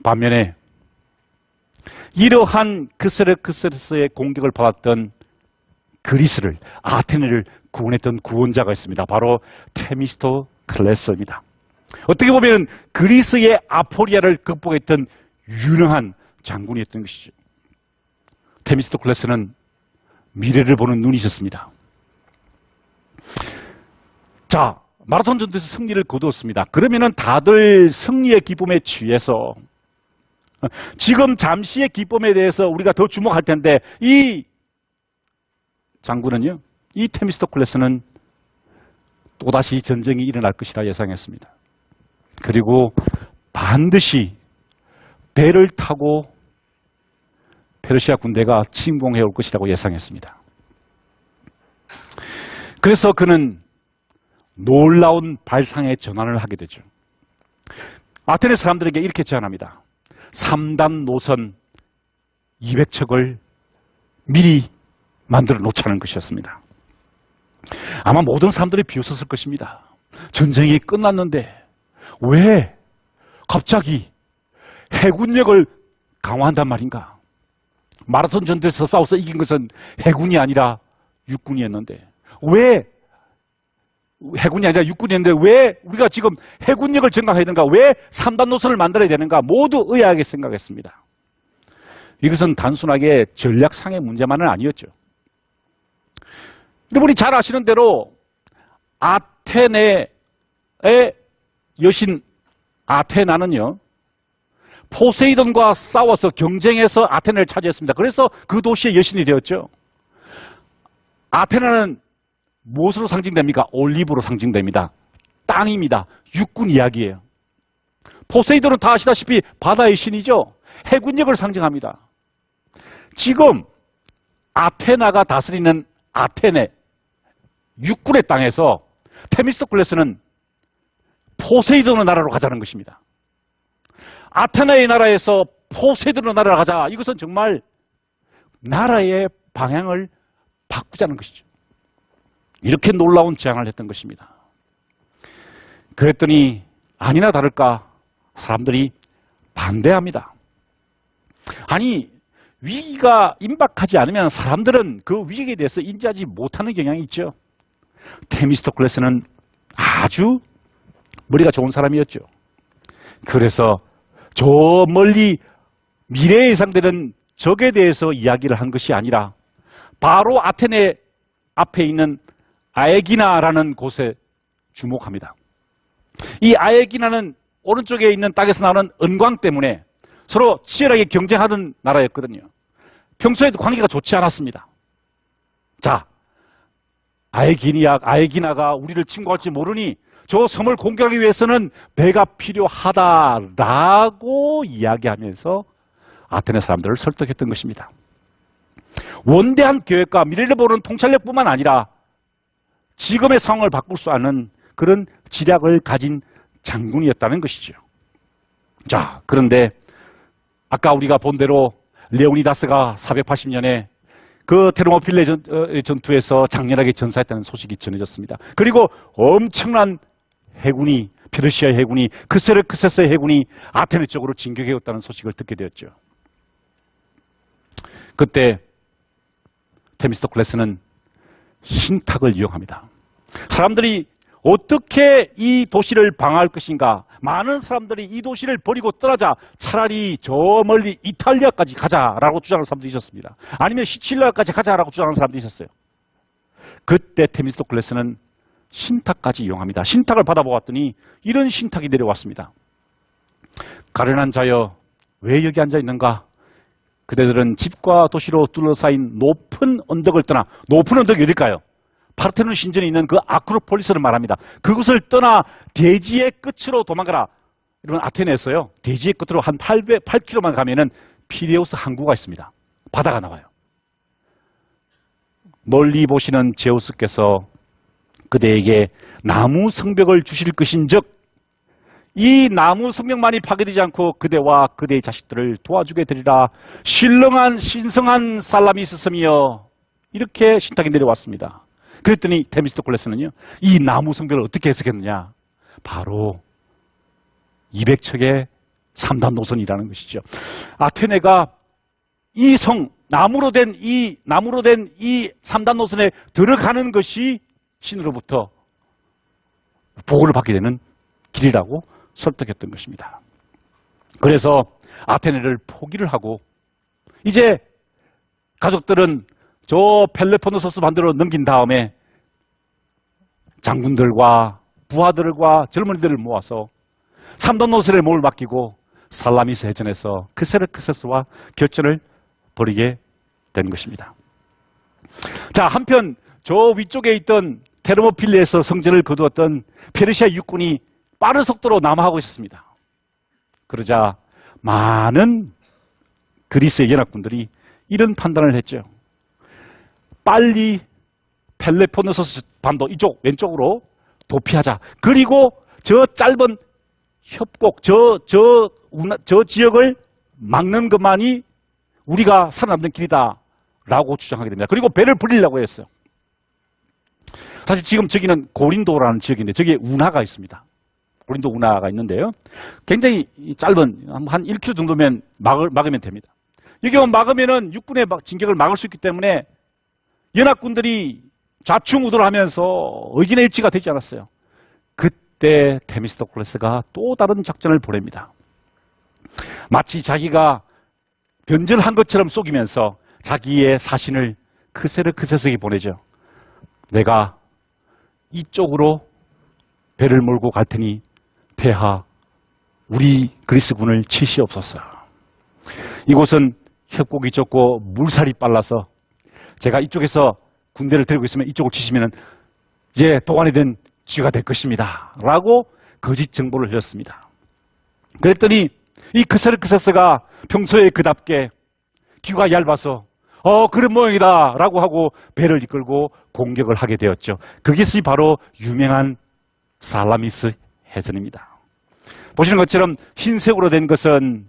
반면에 이러한 크세르크세스의 공격을 받았던 그리스를, 아테네를 구원했던 구원자가 있습니다. 바로 테미스토클레스입니다. 어떻게 보면 그리스의 아포리아를 극복했던 유능한 장군이었던 것이죠. 테미스토클레스는 미래를 보는 눈이 있었습니다. 자, 마라톤 전투에서 승리를 거두었습니다. 그러면은 다들 승리의 기쁨에 취해서 지금 잠시의 기쁨에 대해서 우리가 더 주목할 텐데, 이 장군은요, 이 테미스토클레스는 또다시 전쟁이 일어날 것이라 예상했습니다. 그리고 반드시 배를 타고 페르시아 군대가 침공해 올 것이라고 예상했습니다. 그래서 그는 놀라운 발상의 전환을 하게 되죠. 아테네 사람들에게 이렇게 제안합니다. 3단 노선 200척을 미리 만들어 놓자는 것이었습니다. 아마 모든 사람들이 비웃었을 것입니다. 전쟁이 끝났는데 왜 갑자기 해군력을 강화한단 말인가? 마라톤 전투에서 싸워서 이긴 것은 해군이 아니라 육군이었는데, 왜 해군이 아니라 육군이었는데 왜 우리가 지금 해군력을 증강해야 되는가? 왜 3단 노선을 만들어야 되는가? 모두 의아하게 생각했습니다. 이것은 단순하게 전략상의 문제만은 아니었죠. 여러분이 잘 아시는 대로 아테네의 여신 아테나는요, 포세이돈과 싸워서 경쟁해서 아테네를 차지했습니다. 그래서 그 도시의 여신이 되었죠. 아테나는 무엇으로 상징됩니까? 올리브로 상징됩니다. 땅입니다. 육군 이야기예요. 포세이돈은 다 아시다시피 바다의 신이죠. 해군력을 상징합니다. 지금 아테나가 다스리는 아테네 육군의 땅에서 테미스토클레스는 포세이돈의 나라로 가자는 것입니다. 아테나의 나라에서 포세이돈의 나라로 가자. 이것은 정말 나라의 방향을 바꾸자는 것이죠. 이렇게 놀라운 제안을 했던 것입니다. 그랬더니 아니나 다를까 사람들이 반대합니다. 아니, 위기가 임박하지 않으면 사람들은 그 위기에 대해서 인지하지 못하는 경향이 있죠. 테미스토클레스는 아주 머리가 좋은 사람이었죠. 그래서 저 멀리 미래에 예상되는 적에 대해서 이야기를 한 것이 아니라 바로 아테네 앞에 있는 아에기나라는 곳에 주목합니다. 이 아에기나는 오른쪽에 있는 땅에서 나오는 은광 때문에 서로 치열하게 경쟁하던 나라였거든요. 평소에도 관계가 좋지 않았습니다. 자, 아에기나가 우리를 침공할지 모르니 저 섬을 공격하기 위해서는 배가 필요하다라고 이야기하면서 아테네 사람들을 설득했던 것입니다. 원대한 계획과 미래를 보는 통찰력뿐만 아니라 지금의 상황을 바꿀 수 있는 그런 지략을 가진 장군이었다는 것이죠. 자, 그런데 아까 우리가 본 대로 레오니다스가 480년에 그 테르모필레 전투에서 장렬하게 전사했다는 소식이 전해졌습니다. 그리고 엄청난 해군이, 페르시아의 해군이, 크세르크세스의 해군이 아테네 쪽으로 진격해왔다는 소식을 듣게 되었죠. 그때 테미스토클레스는 신탁을 이용합니다. 사람들이 어떻게 이 도시를 방어할 것인가? 많은 사람들이 이 도시를 버리고 떠나자, 차라리 저 멀리 이탈리아까지 가자라고 주장하는 사람도 있었습니다. 아니면 시칠리아까지 가자라고 주장하는 사람도 있었어요. 그때 테미스토클레스는 신탁까지 이용합니다. 신탁을 받아보았더니 이런 신탁이 내려왔습니다. 가련한 자여, 왜 여기 앉아 있는가? 그대들은 집과 도시로 둘러싸인 높은 언덕을 떠나, 높은 언덕이 어딜까요? 파르테논 신전에 있는 그 아크로폴리스를 말합니다. 그것을 떠나 대지의 끝으로 도망가라. 이런 아테네에서요, 대지의 끝으로 한 8km만 가면은 피레우스 항구가 있습니다. 바다가 나와요. 멀리 보시는 제우스께서 그대에게 나무 성벽을 주실 것인즉 이 나무 성벽만이 파괴되지 않고 그대와 그대의 자식들을 도와주게 되리라. 신성한 살람이 있었으며, 이렇게 신탁이 내려왔습니다. 그랬더니 테미스토클레스는요, 이 나무 성벽을 어떻게 해석했느냐? 바로 200척의 3단 노선이라는 것이죠. 아테네가 이 성, 나무로 된 이 3단 노선에 들어가는 것이 신으로부터 보호를 받게 되는 길이라고 설득했던 것입니다. 그래서 아테네를 포기를 하고 이제 가족들은 저 펠로폰네소스 반도로 넘긴 다음에 장군들과 부하들과 젊은이들을 모아서 3단 노선에 몸을 맡기고 살라미스 해전에서 크세르크세스와 결전을 벌이게 된 것입니다. 자, 한편 저 위쪽에 있던 테르모필리에서 성전을 거두었던 페르시아 육군이 빠른 속도로 남하하고 있었습니다. 그러자 많은 그리스의 연합군들이 이런 판단을 했죠. 빨리 펠로폰네소스 반도 이쪽 왼쪽으로 도피하자. 그리고 저 짧은 협곡, 저 지역을 막는 것만이 우리가 살아남는 길이다라고 주장하게 됩니다. 그리고 배를 불리려고 했어요. 사실 지금 저기는 고린도라는 지역인데 저기에 운하가 있습니다. 고린도 운하가 있는데요. 굉장히 짧은 한 1km 정도면 막으면 됩니다. 여기만 막으면은 육군의 진격을 막을 수 있기 때문에 연합군들이 좌충우돌하면서 의견의 일치가 되지 않았어요. 그때 데미스토클레스가 또 다른 작전을 보냅니다. 마치 자기가 변절한 것처럼 속이면서 자기의 사신을 크세르크세스에게 보내죠. 내가 이쪽으로 배를 몰고 갈 테니 폐하 우리 그리스군을 치시옵소서. 이곳은 협곡이 좁고 물살이 빨라서 제가 이쪽에서 군대를 데리고 있으면 이쪽을 치시면 이제 도관이 된 쥐가 될 것입니다. 라고 거짓 정보를 흘렸습니다. 그랬더니 이 크세르크세스가 평소에 그답게 귀가 얇아서 그런 모양이다 라고 하고 배를 이끌고 공격을 하게 되었죠. 그것이 바로 유명한 살라미스 해전입니다. 보시는 것처럼 흰색으로 된 것은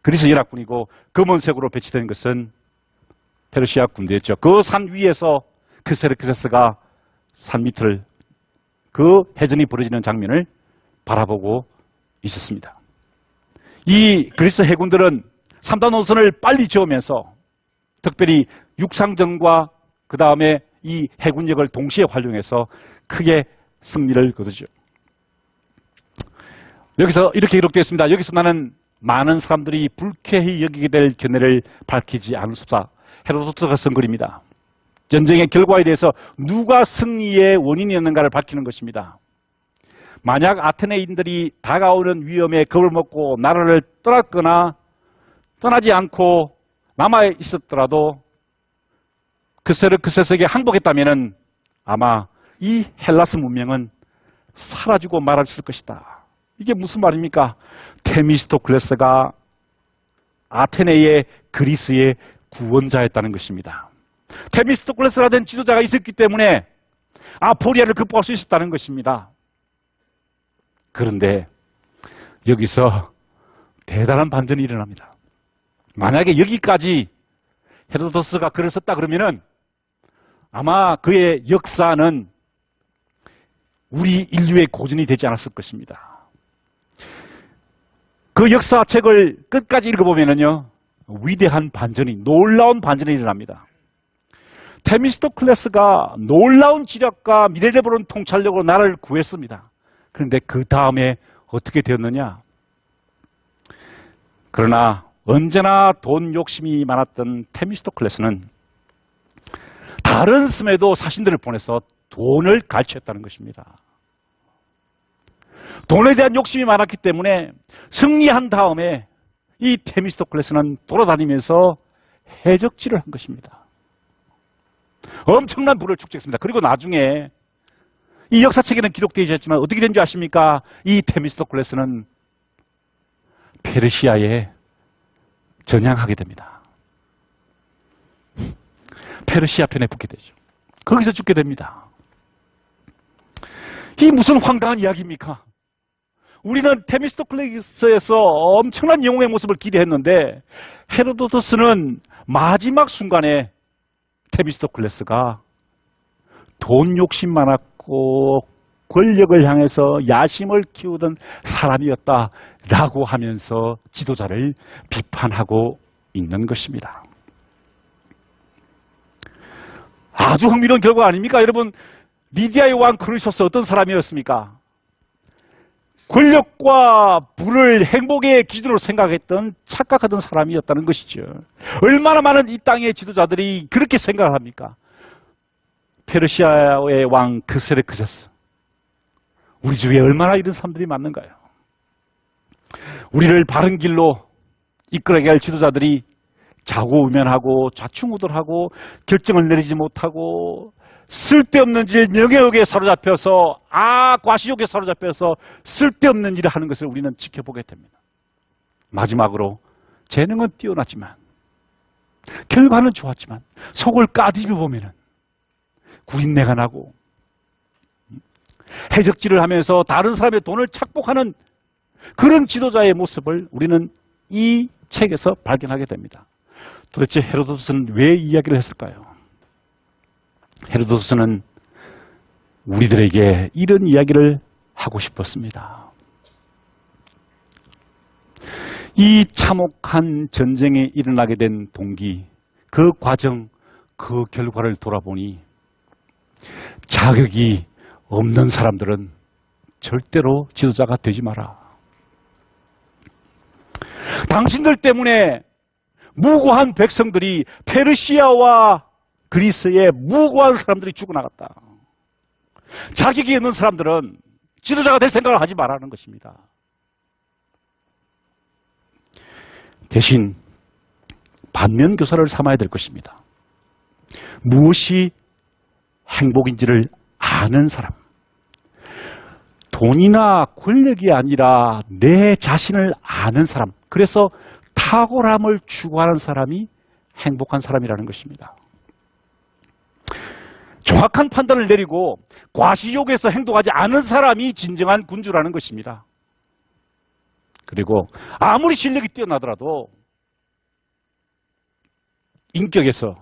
그리스 연합군이고 검은색으로 배치된 것은 페르시아 군대였죠. 그 산 위에서 크세르크세스가 산 밑을 그 해전이 벌어지는 장면을 바라보고 있었습니다. 이 그리스 해군들은 3단 노선을 빨리 지으면서 특별히 육상전과 그 다음에 이 해군력을 동시에 활용해서 크게 승리를 거두죠. 여기서 이렇게 기록되어 있습니다. 여기서 나는 많은 사람들이 불쾌히 여기게 될 견해를 밝히지 않을 수 없다. 헤로도트가 쓴 글입니다. 전쟁의 결과에 대해서 누가 승리의 원인이었는가를 밝히는 것입니다. 만약 아테네인들이 다가오는 위험에 겁을 먹고 나라를 떠났거나 떠나지 않고 남아 있었더라도 크세르크세스에게 항복했다면 아마 이 헬라스 문명은 사라지고 말았을 것이다. 이게 무슨 말입니까? 테미스토클레스가 아테네의 그리스의 구원자였다는 것입니다. 테미스토클레스라는 지도자가 있었기 때문에 아포리아를 극복할 수 있었다는 것입니다. 그런데 여기서 대단한 반전이 일어납니다. 만약에 여기까지 헤로도토스가 글을 썼다 그러면은 아마 그의 역사는 우리 인류의 고전이 되지 않았을 것입니다. 그 역사책을 끝까지 읽어보면은요, 위대한 반전이, 놀라운 반전이 일어납니다. 테미스토클레스가 놀라운 지략과 미래를 보는 통찰력으로 나라를 구했습니다. 그런데 그 다음에 어떻게 되었느냐? 그러나 언제나 돈 욕심이 많았던 테미스토클레스는 다른 섬에도 사신들을 보내서 돈을 갈취했다는 것입니다. 돈에 대한 욕심이 많았기 때문에 승리한 다음에 이 테미스토클레스는 돌아다니면서 해적질을 한 것입니다. 엄청난 부를 축적했습니다. 그리고 나중에 이 역사책에는 기록되어 있었지만 어떻게 된 줄 아십니까? 이 테미스토클레스는 페르시아에 전향하게 됩니다. 페르시아 편에 붙게 되죠. 거기서 죽게 됩니다. 이 무슨 황당한 이야기입니까? 우리는 테미스토클레스에서 엄청난 영웅의 모습을 기대했는데 헤로도토스는 마지막 순간에 테미스토클레스가 돈 욕심 많았고 권력을 향해서 야심을 키우던 사람이었다라고 하면서 지도자를 비판하고 있는 것입니다. 아주 흥미로운 결과 아닙니까? 여러분, 리디아의 왕 크루소스 어떤 사람이었습니까? 권력과 부를 행복의 기준으로 생각했던 착각하던 사람이었다는 것이죠. 얼마나 많은 이 땅의 지도자들이 그렇게 생각을 합니까? 페르시아의 왕 그세르크세스. 우리 주위에 얼마나 이런 사람들이 많은가요? 우리를 바른 길로 이끌어가게 할 지도자들이 좌고우면하고 좌충우돌하고 결정을 내리지 못하고 쓸데없는 일, 명예욕에 사로잡혀서 과시욕에 사로잡혀서 쓸데없는 일을 하는 것을 우리는 지켜보게 됩니다. 마지막으로 재능은 뛰어났지만 결과는 좋았지만 속을 까디며 보면은 구린내가 나고 해적질을 하면서 다른 사람의 돈을 착복하는 그런 지도자의 모습을 우리는 이 책에서 발견하게 됩니다. 도대체 헤로도스는 왜 이야기를 했을까요? 헤로도스는 우리들에게 이런 이야기를 하고 싶었습니다. 이 참혹한 전쟁이 일어나게 된 동기, 그 과정, 그 결과를 돌아보니 자격이 없는 사람들은 절대로 지도자가 되지 마라. 당신들 때문에 무고한 백성들이 페르시아와 그리스의 무고한 사람들이 죽어나갔다. 자격이 있는 사람들은 지도자가 될 생각을 하지 말라는 것입니다. 대신 반면교사를 삼아야 될 것입니다. 무엇이 행복인지를 아는 사람. 돈이나 권력이 아니라 내 자신을 아는 사람. 그래서 탁월함을 추구하는 사람이 행복한 사람이라는 것입니다. 정확한 판단을 내리고 과시욕에서 행동하지 않은 사람이 진정한 군주라는 것입니다. 그리고 아무리 실력이 뛰어나더라도 인격에서,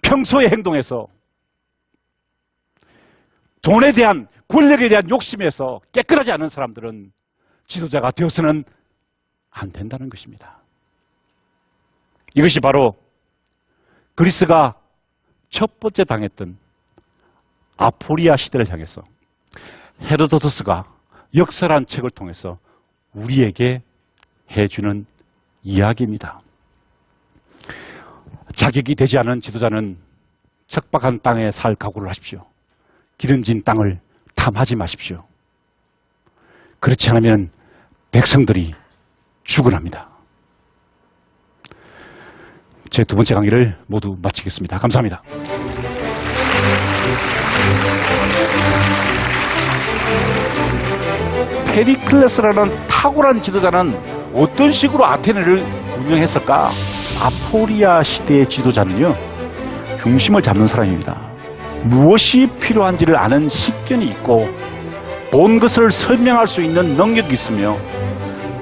평소의 행동에서, 돈에 대한, 권력에 대한 욕심에서 깨끗하지 않은 사람들은 지도자가 되어서는 안 된다는 것입니다. 이것이 바로 그리스가 첫 번째 당했던 아포리아 시대를 향해서 헤로도토스가 역사란 책을 통해서 우리에게 해주는 이야기입니다. 자격이 되지 않은 지도자는 척박한 땅에 살 각오를 하십시오. 기름진 땅을 탐하지 마십시오. 그렇지 않으면 백성들이 죽어납니다. 제 두 번째 강의를 모두 마치겠습니다. 감사합니다. 페리클레스라는 탁월한 지도자는 어떤 식으로 아테네를 운영했을까? 아포리아 시대의 지도자는요, 중심을 잡는 사람입니다. 무엇이 필요한지를 아는 식견이 있고 본 것을 설명할 수 있는 능력이 있으며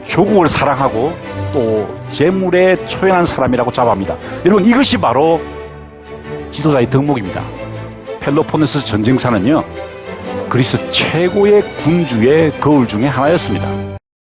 조국을 사랑하고 또 재물에 초연한 사람이라고 자부합니다. 여러분, 이것이 바로 지도자의 덕목입니다. 펠로폰네소스 전쟁사는요, 그리스 최고의 군주의 거울 중에 하나였습니다.